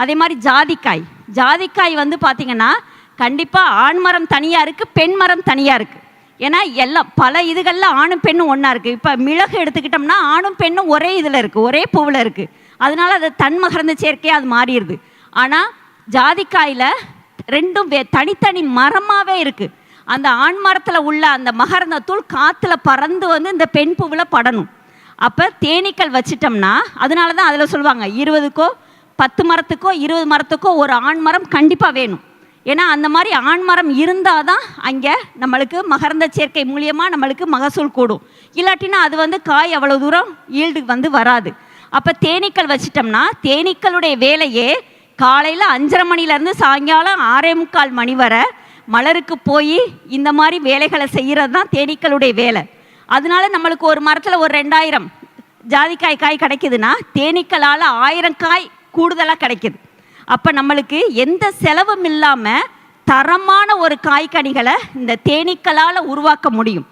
அதே மாதிரி ஜாதிக்காய், ஜாதிக்காய் வந்து பார்த்திங்கன்னா கண்டிப்பாக ஆண் மரம் தனியாக இருக்குது, பெண் மரம் தனியாக இருக்குது. ஏன்னா எல்லாம் பல இதுகளில் ஆணும் பெண்ணும் ஒன்றா இருக்குது. இப்போ மிளகு எடுத்துக்கிட்டோம்னா ஆணும் பெண்ணும் ஒரே இதில் இருக்குது, ஒரே பூவில் இருக்குது. அதனால அது தன்மகரந்த சேர்க்கையாக அது மாறிடுது. ஆனால் ஜாதிக்காயில் ரெண்டும் தனித்தனி மரமாகவே இருக்குது. அந்த ஆண் மரத்தில் உள்ள அந்த மகரந்தத்தூள் காற்றுல பறந்து வந்து இந்த பெண் பூவில் படணும். அப்போ தேனீக்கள் வச்சிட்டோம்னா, அதனால தான் அதில் சொல்லுவாங்க 20க்கோ 10 மரத்துக்கோ 20 மரத்துக்கோ ஒரு ஆண் மரம் கண்டிப்பாக வேணும். ஏன்னா அந்த மாதிரி ஆண் மரம் இருந்தால் தான் அங்கே நம்மளுக்கு மகரந்த சேர்க்கை மூலியமாக நம்மளுக்கு மகசூல் கூடும். இல்லாட்டினா அது வந்து காய் அவ்வளோ தூரம் ஈல்டு வந்து வராது. அப்போ தேனீக்கள் வச்சிட்டோம்னா தேனீக்களுடைய வேலையே காலையில் 5:30 மணிலேருந்து சாயங்காலம் 6:45 மணி வரை மலருக்கு போய் இந்த மாதிரி வேலைகளை செய்கிறது தான் தேனீக்களுடைய வேலை. அதனால நம்மளுக்கு ஒரு மரத்தில் ஒரு 2000 ஜாதிக்காய் காய் கிடைக்குதுன்னா தேனீக்களால் 1000 காய் கூடுதலாக கிடைக்குது. அப்போ நம்மளுக்கு எந்த செலவும் இல்லாமல் தரமான ஒரு காய்கனிகளை இந்த தேனீக்களால் உருவாக்க முடியும்.